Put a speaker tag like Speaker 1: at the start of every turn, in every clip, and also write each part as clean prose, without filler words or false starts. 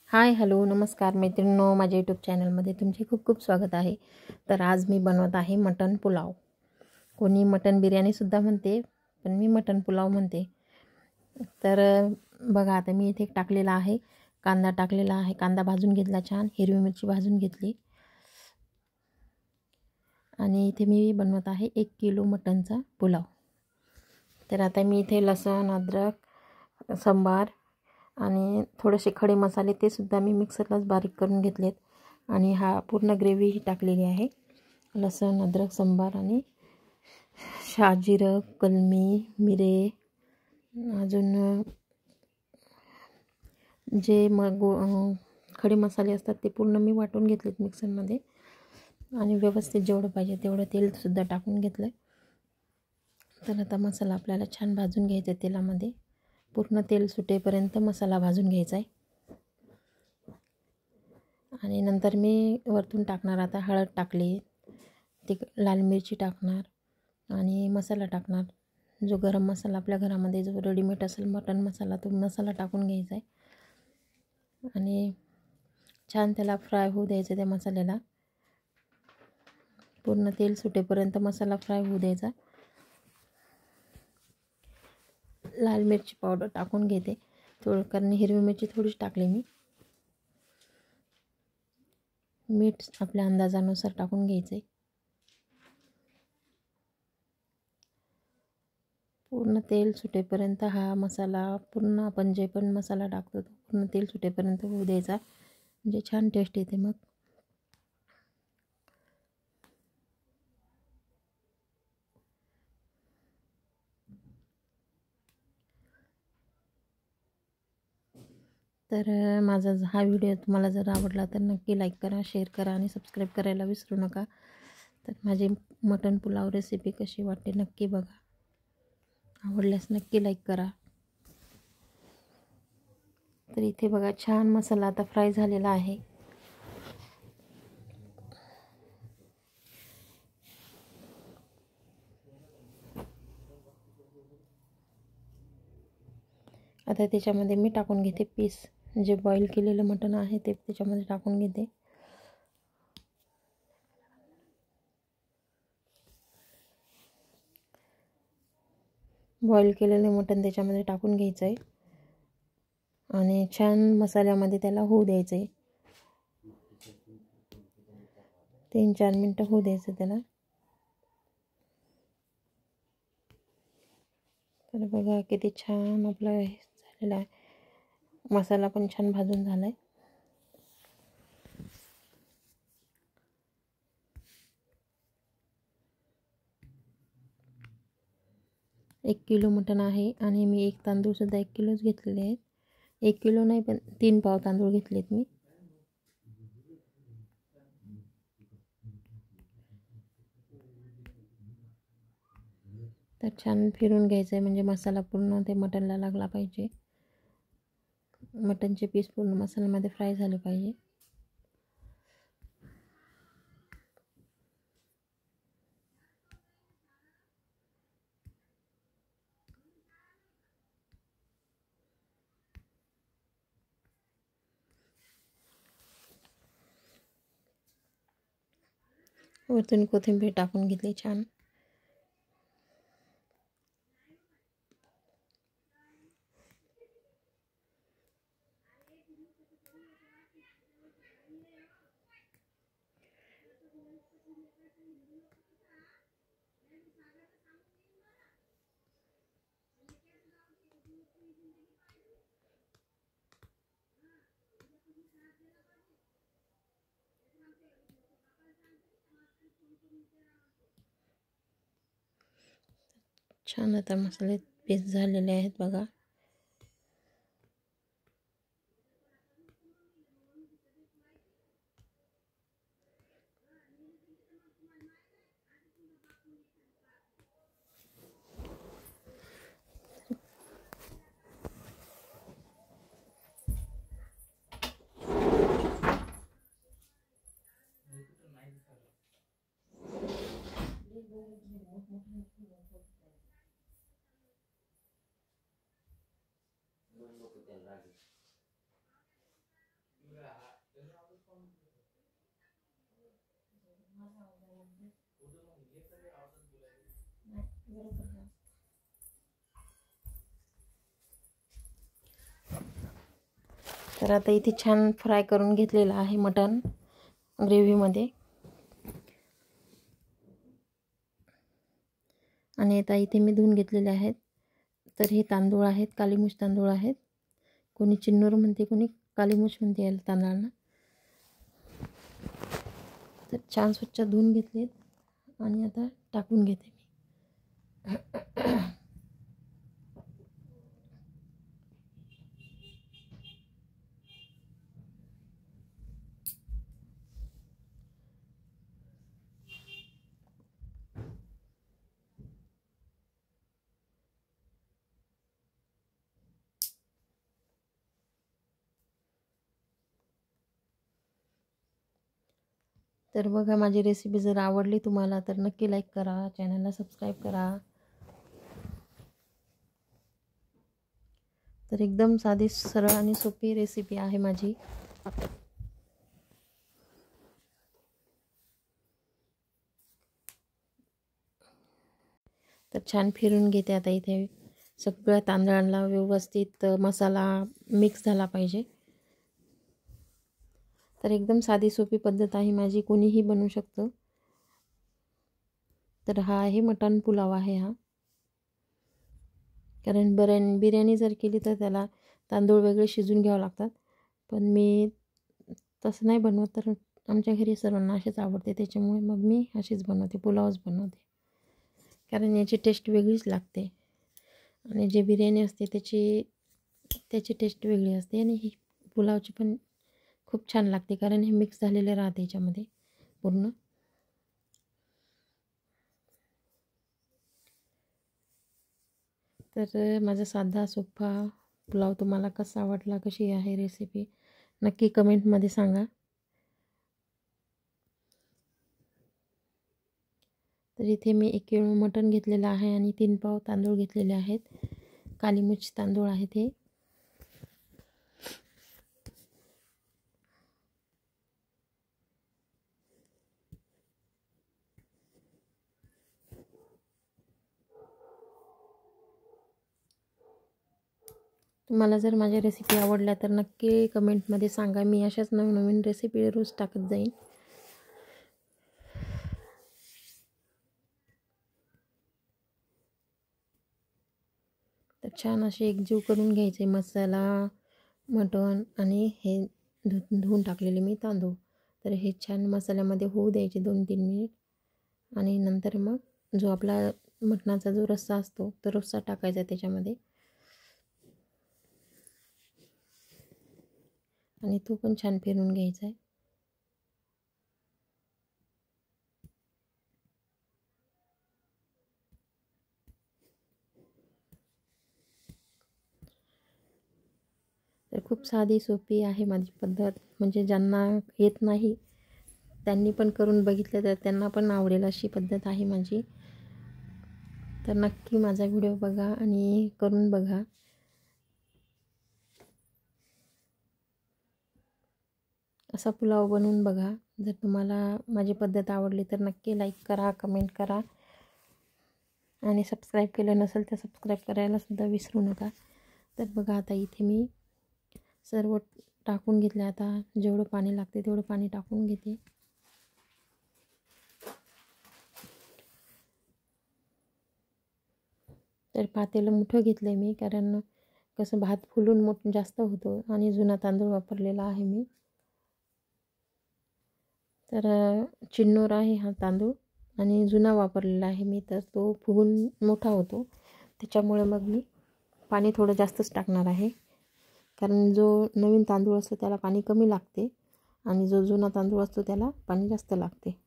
Speaker 1: Hi hello नमस्कार मैत्रिणींनो, माझ्या यूट्यूब चॅनलमध्ये तुमचे खूप खूप स्वागत आहे. तर आज मी बनवत आहे मटण पुलाव. कोणी मटण बिर्याणीसुद्धा म्हणते, पण मी मटण पुलाव म्हणते. तर बघा, आता मी इथे टाकलेला आहे कांदा, टाकलेला आहे कांदा भाजून घेतला, छान हिरवी मिरची भाजून घेतली. आणि इथे मी बनवत आहे 1 किलो मटणचा पुलाव. तर आता मी इथे लसूण, अद्रक, सांबार आणि थोडेसे खडे मसाले ते सुद्धा मी मिक्सरलाच बारीक करून घेतलेत. आणि हा पूर्ण ग्रेव्ही ही टाकलेली आहे. लसूण, अद्रक, सांबार आणि शहाजिरं, कलमी, मिरे, अजून जे खडे मसाले असतात ते पूर्ण मी वाटून घेतलेत मिक्सरमध्ये. आणि व्यवस्थित जेवढं पाहिजे तेवढं तेलसुद्धा टाकून घेतलं. तर आता मसाला आपल्याला छान भाजून घ्यायचा आहे तेलामध्ये. पूर्ण तेल सुटेपर्यंत मसाला भाजून घ्यायचा आहे. आणि नंतर मी वरतून टाकणार, आता हळद टाकली, लाल मिरची टाकणार आणि मसाला टाकणार. जो गरम मसाला आपल्या घरामध्ये जो रेडीमेड असेल मटण मसाला, तो मसाला टाकून घ्यायचा आहे. आणि छान त्याला फ्राय होऊ द्यायचं त्या मसाल्याला. पूर्ण तेल सुटेपर्यंत मसाला फ्राय होऊ द्यायचा. लाल मिरची पावडर टाकून घेते थोडं, कारण हिरवी मिरची थोडीच टाकली मी. मीठ आपल्या अंदाजानुसार टाकून घ्यायचे. पूर्ण तेल सुटेपर्यंत हा मसाला, पूर्ण आपण जे पण मसाला टाकतो तो पूर्ण तेल सुटेपर्यंत होऊ द्यायचा, म्हणजे छान टेस्ट येते मग. तर माझा हा व्हिडिओ तुम्हाला जर आवडला तर नक्की लाईक करा, शेअर करा आणि सबस्क्राईब करायला विसरू नका. तर माझी मटण पुलाव रेसिपी कशी वाटते नक्की बघा. आवडल्यास नक्की लाईक करा. तर इथे बघा, छान मसाला आता फ्राय झालेला आहे. आता त्याच्यामध्ये मी टाकून घेते पीस, जे बॉईल केलेलं मटण आहे ते त्याच्यामध्ये टाकून घेते. बॉईल केलेले मटण त्याच्यामध्ये टाकून घ्यायचं आहे आणि छान मसाल्यामध्ये त्याला होऊ द्यायचं आहे. 3-4 मिनटं होऊ द्यायचं त्याला. तर बघा किती छान आपलं हे झालेलं आहे. मसाला पण छान भाजून झाला आहे. एक किलो मटण आहे आणि मी एक तांदूळसुद्धा 1 किलोच घेतलेले आहेत. 1 किलो नाही, पण 3 पाव तांदूळ घेतलेत मी. तर छान फिरून घ्यायचं आहे, म्हणजे मसाला पूर्ण ते मटणला लागला पाहिजे. मटणचे पीस पूर्ण मसाल्यामध्ये फ्राय झाले पाहिजे. वरतून कोथिंबीर टाकून घेतली छान. छान आता मसाले पीस झालेले आहेत बघा. तर आता इथे छान फ्राय करून घेतलेलं आहे मटण ग्रेव्हीमध्ये. आणि आता इथे मी धुवून घेतलेले आहेत. तर हे तांदूळ आहेत, कालीमुछ तांदूळ आहेत. कोणी चिन्नूर म्हणते, कोणी कालीमुछ म्हणते या तांदळांना. तर छान स्वच्छ धुवून घेतलेत आणि आता टाकून घेते मी. तर बघा, माझी रेसिपी जर आवडली तुम्हाला तर नक्की लाईक करा, चॅनलला सबस्क्राईब करा. तर एकदम साधी, सरळ आणि सोपी रेसिपी आहे माझी. तर छान फिरून घेते आता. इथे सगळ्या तांदळांना व्यवस्थित मसाला मिक्स झाला पाहिजे. तर एकदम साधी सोपी पद्धत आहे माझी, कोणीही बनवू शकतं. तर हा आहे मटण पुलाव आहे हा. कारण बिर्याणी जर केली तर त्याला तांदूळ वेगळे शिजून घ्यावं लागतात. पण मी तसं नाही बनवत, तर आमच्या घरी सर्वांना असेच आवडते. त्याच्यामुळे मग मी अशीच बनवते, पुलावच बनवते. कारण याची टेस्ट वेगळीच लागते. आणि जे बिर्याणी असते त्याची टेस्ट वेगळी असते. आणि ही पुलावची पण खूप छान लागते, कारण हे मिक्स झालेले राहते याच्यामध्ये पूर्ण. तर माझा साधा सोपा पुलाव तुम्हाला कसा वाटला, कशी आहे रेसिपी, नक्की कमेंटमध्ये सांगा. तर इथे मी 1 किलो मटण घेतलेलं आहे आणि 3 पाव तांदूळ घेतलेले आहेत. कालीमुछ तांदूळ आहेत हे. तुम्हाला जर माझ्या रेसिपी आवडल्या तर नक्की कमेंटमध्ये सांगा. मी अशाच नवीन रेसिपी रोज टाकत जाईन. तर छान असे एकजीव करून घ्यायचे मसाला, मटण आणि हे धुवून टाकलेले मी तांदूळ. तर हे छान मसाल्यामध्ये होऊ द्यायचे 2-3 मिनिट. आणि नंतर मग जो आपला मटणाचा जो रस्सा असतो तो रस्सा टाकायचा त्याच्यामध्ये. आणि तो पण छान फिरून घ्यायचा आहे. तर खूप साधी सोपी आहे माझी पद्धत. म्हणजे ज्यांना येत नाही त्यांनी पण करून बघितलं तर त्यांना पण आवडेल अशी पद्धत आहे माझी. तर नक्की माझा व्हिडिओ बघा आणि करून बघा. असा पुलाव बनवून बघा. जर तुम्हाला माझी पद्धत आवडली तर नक्की लाईक करा, कमेंट करा. आणि सबस्क्राईब केलं नसेल तर सबस्क्राईब करायलासुद्धा विसरू नका. तर बघा, आता इथे मी सर्व टाकून घेतले. आता जेवढं पाणी लागते तेवढं पाणी टाकून घेते. तर पातेलं मोठं घेतलं आहे मी, कारण कसं भात फुलून जास्त होतो आणि जुना तांदूळ वापरलेला आहे मी. तर चिन्नोर आहे हा तांदूळ आणि जुना वापरलेला आहे मी. तर तो फुगून मोठा होतो, त्याच्यामुळे मग मी पाणी थोडं जास्तच टाकणार आहे. कारण जो नवीन तांदूळ असतो त्याला पाणी कमी लागते आणि जो जुना तांदूळ असतो त्याला पाणी जास्त लागते.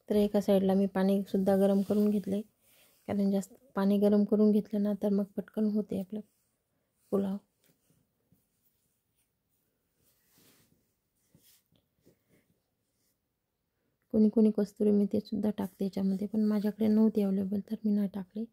Speaker 1: तर एका साईडला मी पाणीसुद्धा गरम करून घेतले, कारण जास्त पाणी गरम करून घेतलं ना तर मग पटकन होते आपलं पुलाव. कोणी कोणी कस्तुरी मेथीसुद्धा टाकते याच्यामध्ये, पण माझ्याकडे नव्हती अवेलेबल तर मी नाही टाकले.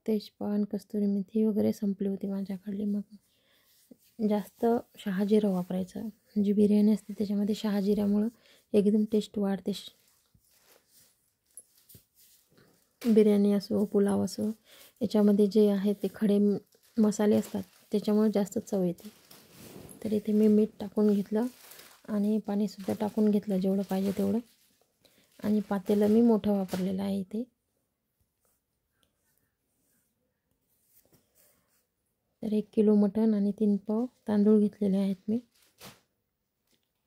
Speaker 1: तेजपान, कस्तुरी मेथी वगैरे संपली होती माझ्याकडली. मग जास्त शहाजिरं वापरायचं. जी बिर्याणी असते त्याच्यामध्ये शहाजिऱ्यामुळं एकदम टेस्ट वाढते. बिर्याणी असो, पुलाव असो, याच्यामध्ये जे आहे ते खडे मसाले असतात त्याच्यामुळे जास्त चव येते. तर इथे मी मीठ टाकून घेतलं आणि पाणीसुद्धा टाकून घेतलं जेवढं पाहिजे तेवढं. आणि पातेलं मी मोठं वापरलेलं आहे इथे. तर 1 किलो मटण आणि 3 पाव तांदूळ घेतलेले आहेत मी.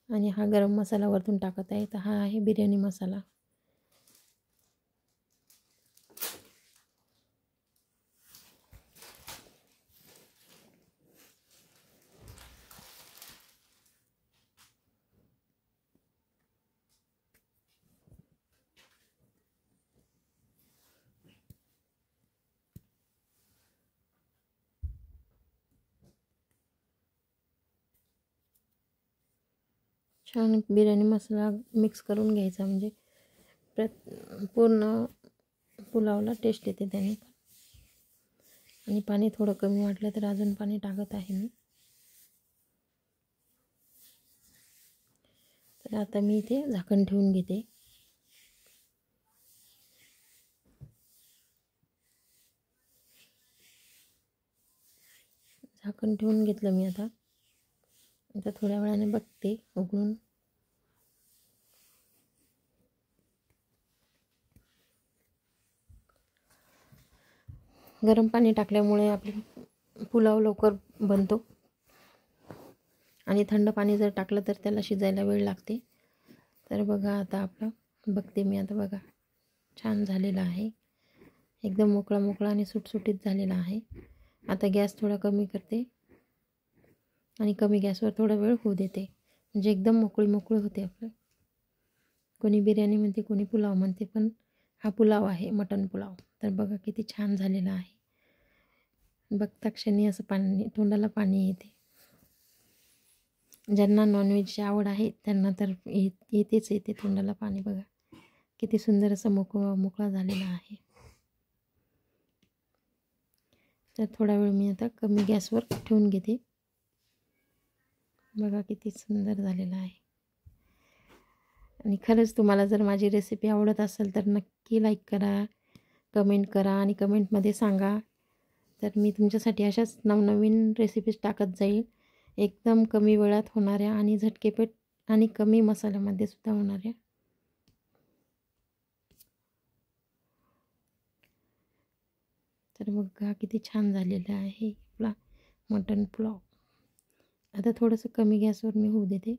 Speaker 1: आणि हा गरम मसाला वरतून टाकत आहे. तर हा आहे बिर्याणी मसाला. छान बिर्याणी मसाला मिक्स करून घ्यायचा, म्हणजे पूर्ण पुलावला टेस्ट येते त्याने. आणि पाणी थोडं कमी वाटलं तर अजून पाणी टाकत आहे मी. तर आता मी इथे झाकण ठेवून घेते. झाकण ठेवून घेतलं मी. आता थोड्या वेळाने बघते उघडून. गरम पाणी टाकल्यामुळे आपली पुलाव लवकर बनतो आणि थंड पाणी जर टाकलं तर त्याला शिजायला वेळ लागते. तर बघा आता आपलं बघते मी. आता बघा छान झालेलं आहे, एकदम मोकळा मोकळा आणि सुटसुटीत झालेला आहे. आता गॅस थोडा कमी करते आणि कमी गॅसवर थोडा वेळ होऊ देते, म्हणजे एकदम मोकळी होते आपलं. कोणी बिर्याणी म्हणते, कोणी पुलाव म्हणते, पण हा पुलाव आहे, मटण पुलाव. तर बघा किती छान झालेला आहे. बघता क्षणी असं तोंडाला पाणी येते. ज्यांना नॉनव्हेजची आवड आहे त्यांना तर येते तोंडाला पाणी. बघा किती सुंदर असं मोकळा झालेला आहे. तर थोडा वेळ मी आता कमी गॅसवर ठेवून घेते. बघा किती सुंदर झालेला आहे. आणि खरंच तुम्हाला जर माझी रेसिपी आवडत असेल तर नक्की लाईक करा, कमेंट करा आणि कमेंटमध्ये सांगा. तर मी तुमच्यासाठी अशाच नवनवीन रेसिपीज टाकत जाईल, एकदम कमी वेळात होणाऱ्या आणि झटकेपेट आणि कमी मसाल्यामध्ये सुद्धा होणाऱ्या. तर बघा किती छान झालेला आहे आपला मटण पुलाव. आता थोडंसं कमी गॅसवर मी होऊ देते,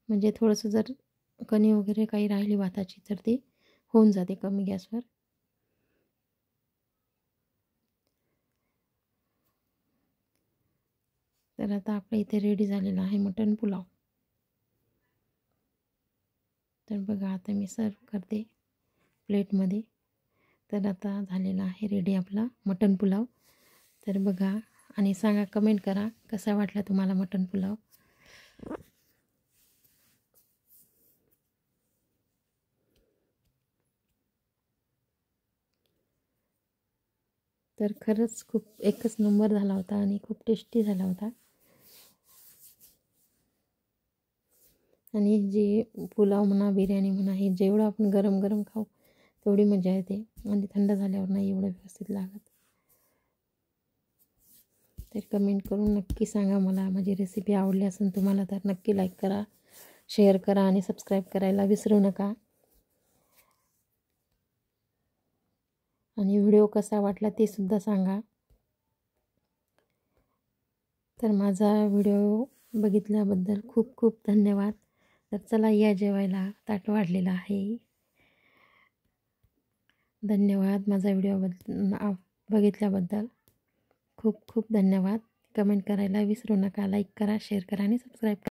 Speaker 1: म्हणजे थोडंसं जर कणी वगैरे काही राहिली भाताची तर ती होऊन जाते कमी गॅसवर. तर आता आपल्या इथे रेडी झालेला आहे मटण पुलाव. तर बघा आता मी सर्व करते प्लेटमध्ये. तर आता झालेला आहे रेडी आपला मटण पुलाव. तर बघा आणि सांगा, कमेंट करा कसा वाटला तुम्हाला मटण पुलाव. तर खरंच खूप एकच नंबर झाला होता आणि खूप टेस्टी झाला होता. आणि जे पुलाव म्हणा, बिर्याणी म्हणा, हे जेवढं आपण गरम गरम खाऊ तेवढी मजा येते, आणि थंड झाल्यावर नाही एवढं व्यवस्थित लागत. तर कमेंट करून नक्की सांगा मला माझी रेसिपी आवडली असेल तुम्हाला तर नक्की लाईक करा, शेअर करा आणि सबस्क्राईब करायला विसरू नका. आणि व्हिडिओ कसा वाटला ते सुद्धा सांगा. तर माझा व्हिडिओ बघितल्याबद्दल खूप खूप धन्यवाद. तर चला या जेवायला, ताट वाढलेलं आहे. धन्यवाद माझा व्हिडिओ बघितल्याबद्दल. खूप खूप धन्यवाद. कमेंट करायला विसरू नका, लाईक करा, शेअर करा आणि सबस्क्राईब करा.